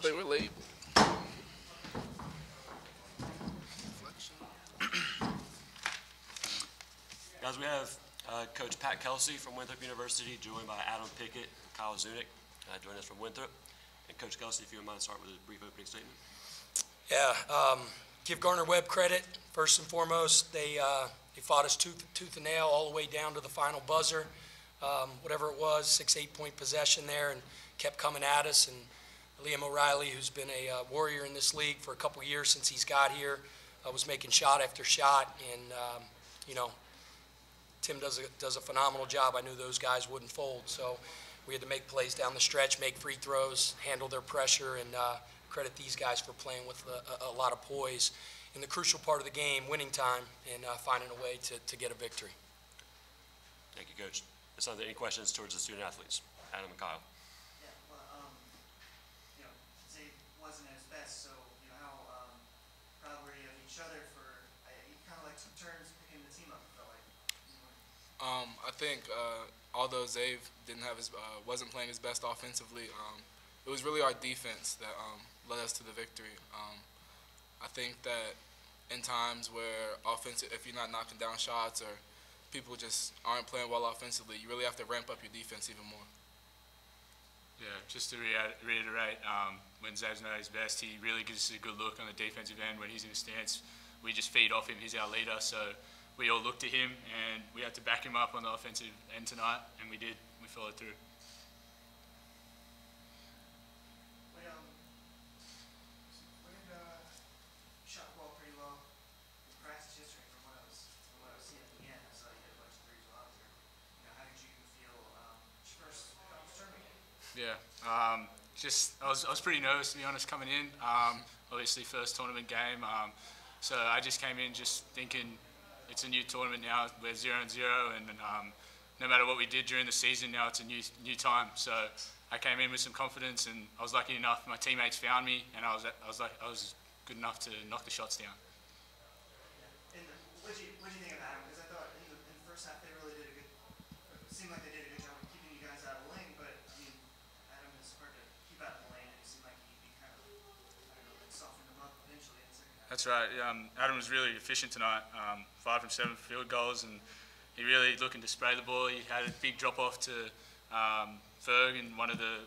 thought they were late. Guys, we have Coach Pat Kelsey from Winthrop University, joined by Adam Pickett and Kyle Zunic, joining us from Winthrop. And Coach Kelsey, if you would mind, start with a brief opening statement. Yeah, give Gardner Webb credit, first and foremost. They fought us tooth and nail all the way down to the final buzzer. Whatever it was, 6-8 point possession there, and kept coming at us. And Liam O'Reilly, who's been a warrior in this league for a couple years since he's got here, was making shot after shot. And, you know, Tim does a phenomenal job. I knew those guys wouldn't fold. So we had to make plays down the stretch, make free throws, handle their pressure, and credit these guys for playing with a lot of poise in the crucial part of the game, winning time, and finding a way to get a victory. Thank you, Coach. Are there any questions towards the student athletes? Adam and Kyle. Yeah, well, you know, Zay wasn't at his best, so, you know, how proud were you of each other for, you kind of like took turns picking the team up, it felt like. I think although Zay wasn't playing his best offensively, it was really our defense that led us to the victory. I think that in times where if you're not knocking down shots or people just aren't playing well offensively, you really have to ramp up your defense even more. Yeah, just to reiterate, when Zab's not at his best, he really gives us a good look on the defensive end. When he's in a stance, we just feed off him. He's our leader, so we all look to him, and we had to back him up on the offensive end tonight, and we did. We followed through. Shot the ball pretty well in practice yesterday from what I was seeing at the end. I saw you hit a bunch of threes while I was there. You know, how did you feel your first tournament game? Yeah, I was pretty nervous, to be honest, coming in. Obviously, first tournament game. So I just came in just thinking it's a new tournament now. We're 0-0, and no matter what we did during the season, now it's a new time. So I came in with some confidence, and I was lucky enough. My teammates found me, and I was good enough to knock the shots down. And what do you think of Adam? Because I thought in the first half they really did it seemed like they did a good job of keeping you guys out of the lane, but I mean, Adam is hard to keep out of the lane, and it seemed like he kind of, I don't know, like softened them up eventually in the second half. That's right. Adam was really efficient tonight. 5 from 7 field goals, and he really looking to spray the ball. He had a big drop off to Ferg in one of the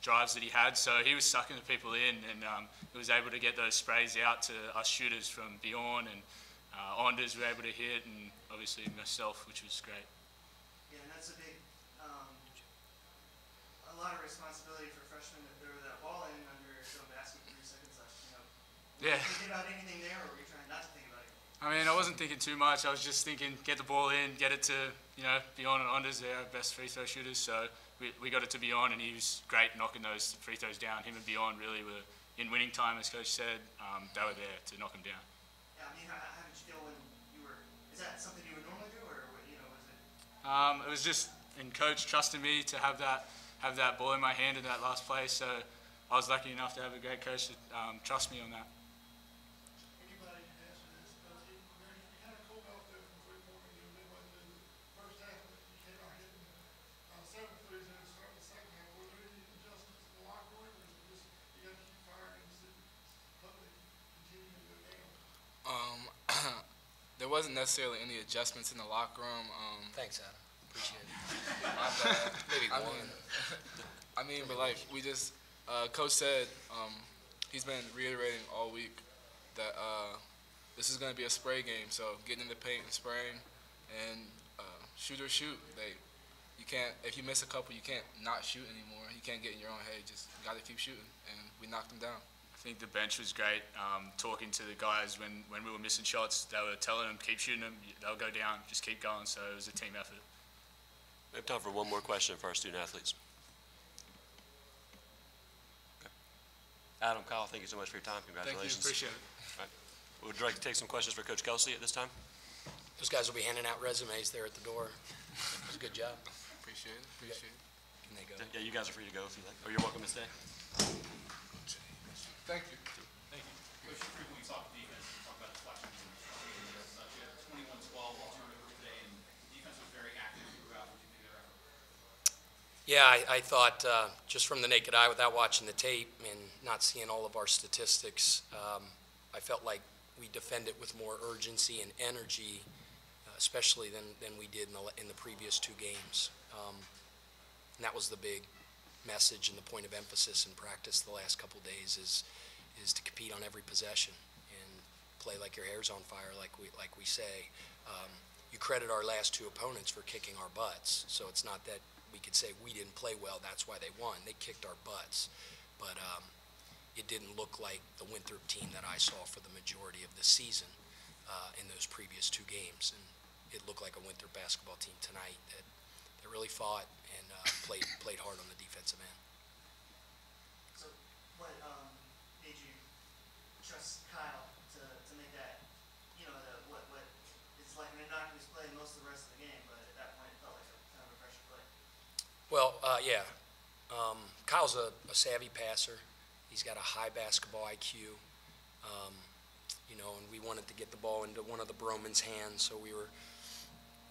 drives that he had, so he was sucking the people in, and he was able to get those sprays out to us shooters from Bjorn, and Anders were able to hit, and obviously myself, which was great. Yeah, and that's a big, a lot of responsibility for freshmen to throw that ball in under his own basket with 3 seconds left. You know, Yeah. Were you thinking about anything there, or were you trying not to think about it? I mean, I wasn't thinking too much. I was just thinking, get the ball in, get it to, you know, Bjorn and Anders. They're our best free throw shooters, so we got it to Bjorn, and he was great knocking those free throws down. Him and Bjorn really were in winning time, as Coach said. They were there to knock him down. Yeah, I mean, how did you feel when you were? Is that something you would normally do, or you know, was it? It was just, and Coach trusted me to have that ball in my hand in that last play. So I was lucky enough to have a great coach to trust me on that. Anybody can answer this, but you kind of cooled off there from 3-point and you went to the first half, but you came out hitting 7 threes and started the second half. Were there any adjustments in the locker room, or is it just you got to keep firing and see hopefully continue to go down? There wasn't necessarily any adjustments in the locker room. Thanks, Adam. Appreciate it. My bad. Maybe one. I mean, but like we just, Coach said, he's been reiterating all week that this is going to be a spray game. So getting in the paint and spraying, and shooters shoot. You can't, if you miss a couple, you can't not shoot anymore. You can't get in your own head. You just got to keep shooting, and we knocked them down. I think the bench was great. Talking to the guys when we were missing shots, they were telling them, keep shooting them, they'll go down, just keep going. So it was a team effort. We have time for one more question for our student athletes. Okay. Adam, Kyle, thank you so much for your time. Congratulations. Thank you. Appreciate it. All right. Would you like to take some questions for Coach Kelsey at this time? Those guys will be handing out resumes there at the door. It was a good job. Appreciate it. Appreciate it. Can they go? Yeah, you guys are free to go if you like. Or you're welcome to stay. Thank you. Thank you. Coach, you frequently talk defense, talk about deflections and such. You had 21-12 turnover today, and defense was very active throughout. What do you think of their effort? Yeah, I thought just from the naked eye, without watching the tape and not seeing all of our statistics, I felt like we defended with more urgency and energy, especially than we did in the previous two games. And that was the big message and the point of emphasis in practice the last couple days is to compete on every possession and play like your hair's on fire, like we say. You credit our last two opponents for kicking our butts, so it's not that we could say we didn't play well, that's why they won. They kicked our butts, but it didn't look like the Winthrop team that I saw for the majority of the season in those previous two games, and it looked like a Winthrop basketball team tonight that really fought and played hard on the defensive end. So what made you trust Kyle to make that, what is like an innocuous play most of the rest of the game, but at that point it felt like a kind of a pressure play? Well, yeah. Kyle's a savvy passer. He's got a high basketball IQ. And we wanted to get the ball into one of the Broman's hands, so we were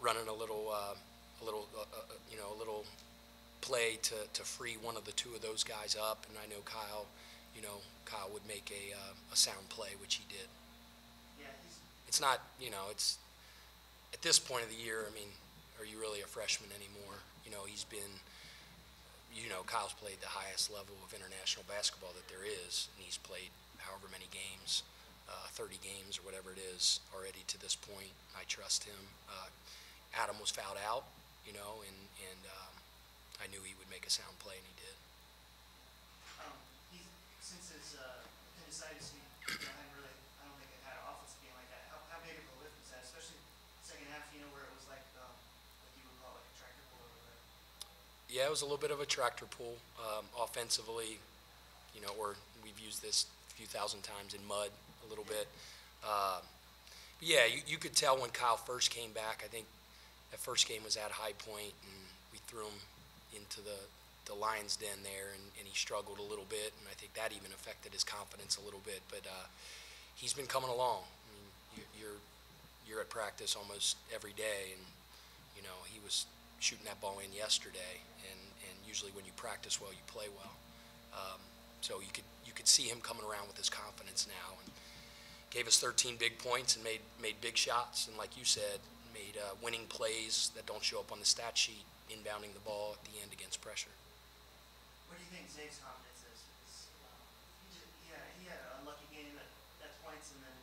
running a little play to free one of the two of those guys up. And I know Kyle would make a sound play, which he did. Yeah, it's not, it's at this point of the year. I mean, are you really a freshman anymore? He's been. Kyle's played the highest level of international basketball that there is, and he's played however many games, 30 games or whatever it is already to this point. I trust him. Adam was fouled out, and I knew he would make a sound play, and he did. Since his appendicitis, I don't think it had an offensive game like that. How big of a lift was that, especially second half, where it was like you would call it, like a tractor pull over there? Yeah, it was a little bit of a tractor pull. Offensively, we've used this a few thousand times in mud a little bit. But yeah, you could tell when Kyle first came back. I think that first game was at High Point, and we threw him into the lion's den there, and he struggled a little bit, and I think that even affected his confidence a little bit. But he's been coming along. I mean, you're at practice almost every day, and he was shooting that ball in yesterday, and usually when you practice well, you play well. So you could see him coming around with his confidence now, and gave us 13 big points and made big shots, and like you said, made winning plays that don't show up on the stat sheet, inbounding the ball at the end against pressure. What do you think Zave's confidence is? He had an unlucky game at points, and then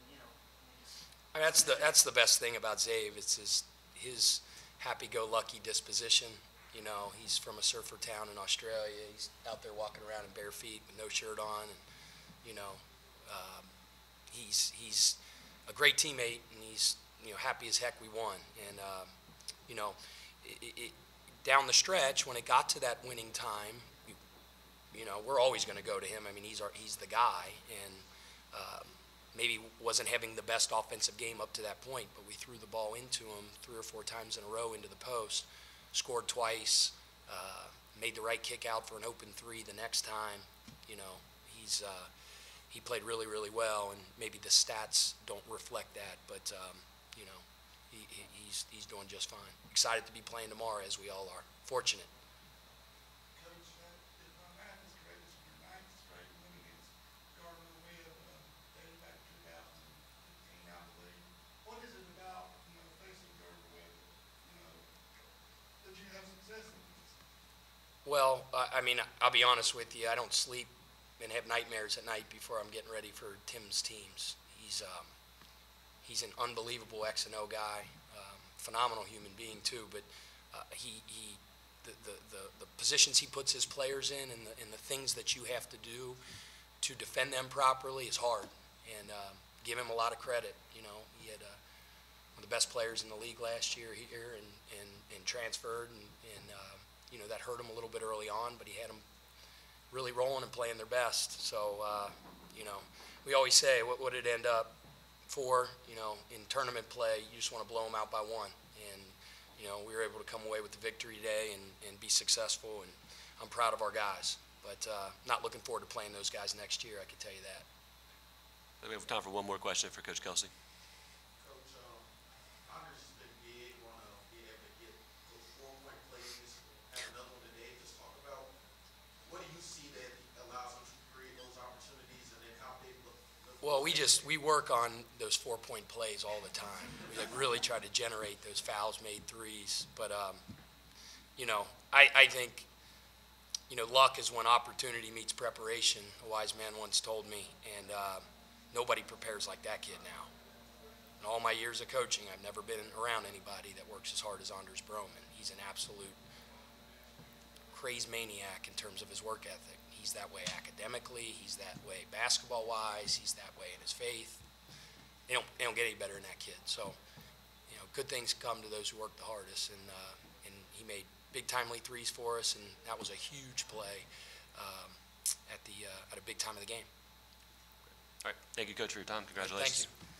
I mean, that's the best thing about Zave. It's his happy-go-lucky disposition. He's from a surfer town in Australia. He's out there walking around in bare feet with no shirt on, and he's a great teammate, and he's happy as heck we won. And down the stretch, when it got to that winning time, we're always going to go to him. I mean, he's the guy, and maybe wasn't having the best offensive game up to that point, but we threw the ball into him 3 or 4 times in a row into the post, scored twice, made the right kick out for an open 3 the next time. He played really, really well, and maybe the stats don't reflect that, but he's doing just fine. Excited to be playing tomorrow, as we all are. Fortunate. Coach, if my math is correct, this is your 9th straight win against Gardner Webb, dating back to 2015, I believe. What is it about, facing Gardner Webb, that you have success in this? Well, I mean, I'll be honest with you. I don't sleep and have nightmares at night before I'm getting ready for Tim's teams. He's an unbelievable X and O guy, phenomenal human being too. But the positions he puts his players in, and the things that you have to do to defend them properly is hard. And give him a lot of credit. He had one of the best players in the league last year here, and transferred, and that hurt him a little bit early on, but he had them really rolling and playing their best. So we always say, what would it end up for? In tournament play, you just want to blow them out by 1, and we were able to come away with the victory today and be successful, and I'm proud of our guys, but not looking forward to playing those guys next year, I can tell you that. We have time for one more question for Coach Kelsey. Coach, Congress has been big on being able to get those 4-point plays. Had another one today. Just talk Well, we work on those 4-point plays all the time. We like really try to generate those fouls made threes. But, you know, I think, you know, luck is when opportunity meets preparation, a wise man once told me. And nobody prepares like that kid now. In all my years of coaching, I've never been around anybody that works as hard as Anders Broman. He's an absolute craze maniac in terms of his work ethic. He's that way academically. He's that way basketball-wise. He's that way in his faith. They don't get any better than that kid. So, you know, good things come to those who work the hardest. And he made big timely threes for us, and that was a huge play at a big time of the game. All right. Thank you, Coach, for your time. Congratulations. Thank you.